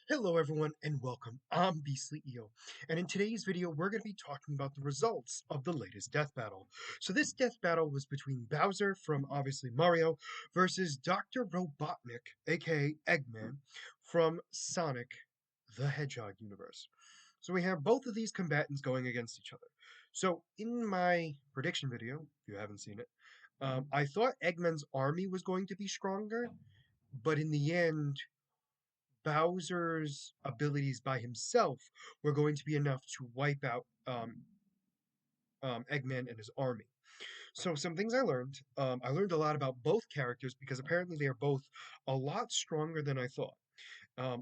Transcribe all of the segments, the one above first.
Hello everyone and welcome. I'm Beastly EO, and in today's video we're going to be talking about the results of the latest death battle. So this death battle was between Bowser from obviously Mario versus Dr. Robotnik, aka Eggman, from Sonic the Hedgehog universe. So we have both of these combatants going against each other. So in my prediction video, if you haven't seen it, I thought Eggman's army was going to be stronger, but in the end Bowser's abilities by himself were going to be enough to wipe out Eggman and his army. So some things I learned a lot about both characters because apparently they are both a lot stronger than I thought.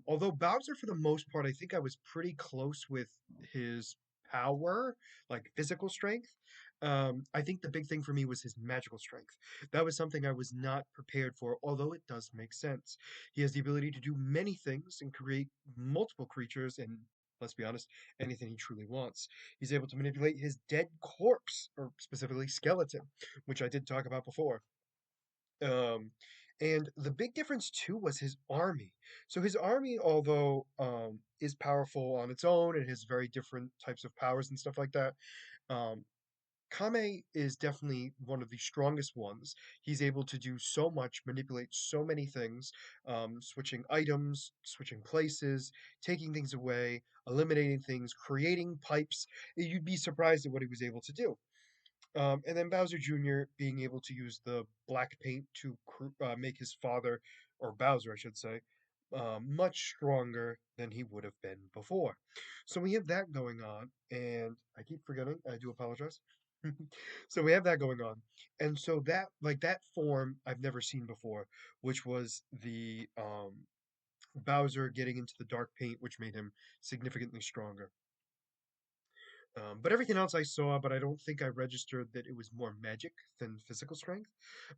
Although Bowser, for the most part, I think I was pretty close with his power, like physical strength. I think the big thing for me was his magical strength. That was something I was not prepared for, although it does make sense. He has the ability to do many things and create multiple creatures and, let's be honest, anything he truly wants. He's able to manipulate his dead corpse, or specifically skeleton, which I did talk about before. Um, and the big difference too was his army. So his army, although is powerful on its own and has very different types of powers and stuff like that, um, Kame is definitely one of the strongest ones. He's able to do so much, manipulate so many things, switching items, switching places, taking things away, eliminating things, creating pipes. You'd be surprised at what he was able to do. And then Bowser Jr. being able to use the black paint to make his father, or Bowser, I should say, much stronger than he would have been before. So we have that going on, and I keep forgetting. I do apologize. So we have that going on, and so that that form I've never seen before, which was the Bowser getting into the dark paint, which made him significantly stronger. But everything else I saw, but I don't think I registered that it was more magic than physical strength.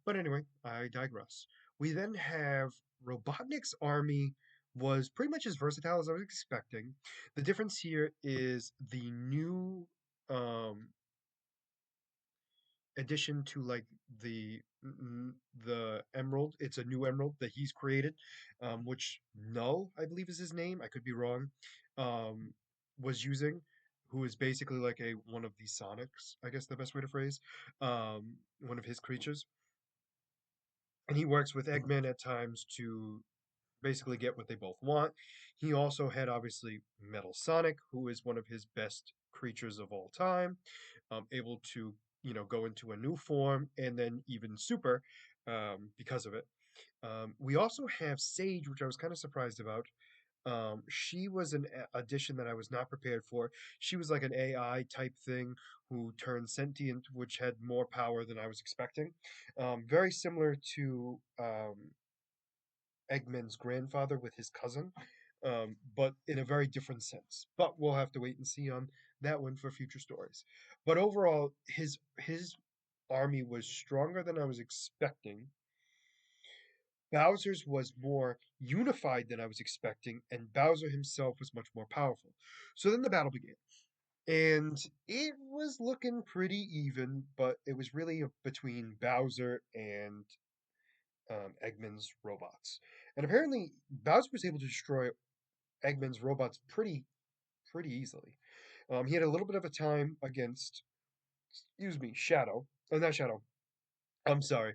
But anyway, I digress. We then have Robotnik's army was pretty much as versatile as I was expecting. The difference here is the new um, addition to like the emerald. It's a new emerald that he's created, which Null, I believe is his name. I could be wrong. Um, was using, who is basically like a one of the Sonics, I guess the best way to phrase, one of his creatures, and he works with Eggman at times to basically get what they both want. He also had obviously Metal Sonic, who is one of his best creatures of all time, able to go into a new form and then even super because of it. We also have Sage, which I was kind of surprised about. She was an addition that I was not prepared for. She was like an AI type thing who turned sentient, which had more power than I was expecting. Very similar to Eggman's grandfather with his cousin, but in a very different sense. But we'll have to wait and see on that one for future stories. But overall, his army was stronger than I was expecting. Bowser's was more unified than I was expecting, and Bowser himself was much more powerful. So then the battle began. And it was looking pretty even, but it was really between Bowser and Eggman's robots. And apparently, Bowser was able to destroy Eggman's robots pretty easily. He had a little bit of a time against, excuse me, Shadow. Oh, not Shadow. I'm sorry,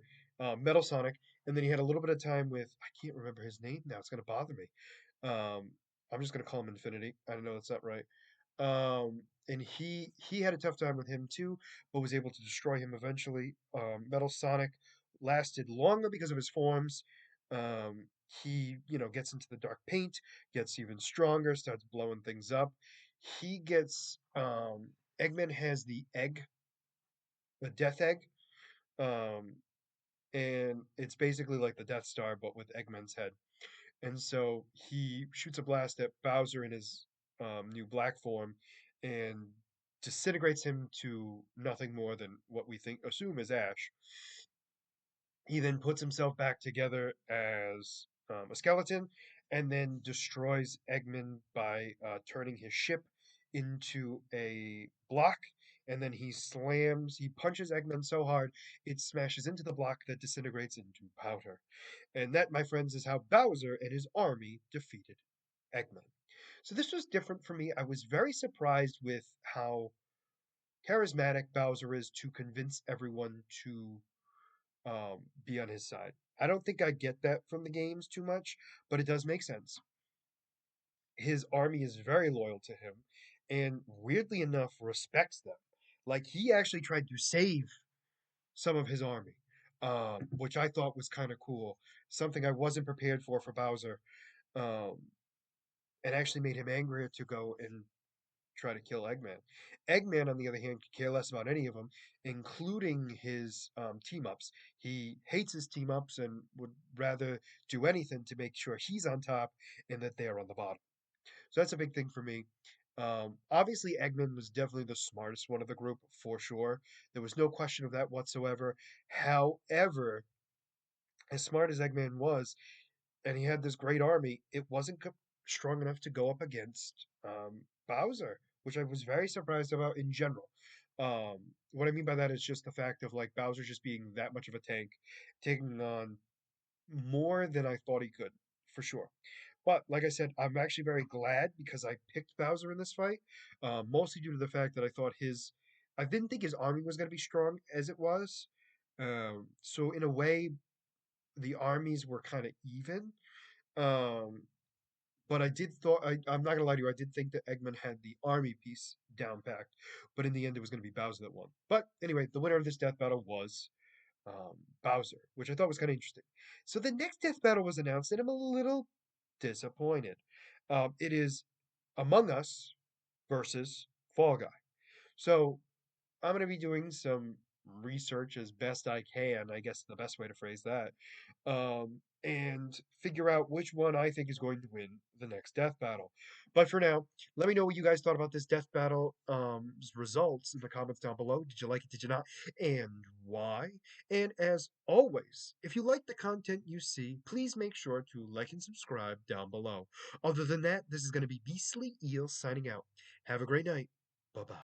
Metal Sonic, and then he had a little bit of time with I can't remember his name now. It's gonna bother me. Um, I'm just gonna call him Infinity. I don't know that's not right. And he had a tough time with him too, but was able to destroy him eventually. Metal Sonic lasted longer because of his forms. He gets into the dark paint, gets even stronger, starts blowing things up. He gets Eggman has the egg, the death egg. Um, and it's basically like the Death Star, but with Eggman's head. And so he shoots a blast at Bowser in his new black form and disintegrates him to nothing more than what we assume is ash. He then puts himself back together as a skeleton and then destroys Eggman by turning his ship into a block. And then he punches Eggman so hard it smashes into the block that disintegrates into powder. And that, my friends, is how Bowser and his army defeated Eggman. So this was different for me. I was very surprised with how charismatic Bowser is to convince everyone to be on his side. I don't think I get that from the games too much, but it does make sense. His army is very loyal to him and weirdly enough respects them. Like he actually tried to save some of his army, which I thought was kind of cool. Something I wasn't prepared for Bowser, um, and actually made him angrier to go and try to kill Eggman. Eggman, on the other hand, could care less about any of them, including his team ups. He hates his team ups and would rather do anything to make sure he's on top and that they're on the bottom. So that's a big thing for me. Obviously, Eggman was definitely the smartest one of the group for sure. There was no question of that whatsoever. However, as smart as Eggman was, and he had this great army, it wasn't strong enough to go up against Bowser, which I was very surprised about in general. What I mean by that is just the fact of like Bowser just being that much of a tank, taking on more than I thought he could, for sure. But like I said, I'm actually very glad because I picked Bowser in this fight, mostly due to the fact that I didn't think his army was going to be strong as it was. So in a way, the armies were kind of even. Um, but I'm not gonna lie to you, I did think that Eggman had the army piece down packed, but in the end it was gonna be Bowser that won. But anyway, the winner of this death battle was Bowser, which I thought was kind of interesting. So the next death battle was announced, and I'm a little disappointed. It is Among Us versus Fall Guy. So I'm going to be doing some research as best I can, I guess the best way to phrase that, and figure out which one I think is going to win the next death battle. But for now, let me know what you guys thought about this death battle results in the comments down below. Did you like it? Did you not? And why? And as always, if you like the content you see, please make sure to like and subscribe down below. Other than that, this is going to be Beastly Eel signing out. Have a great night. Bye bye.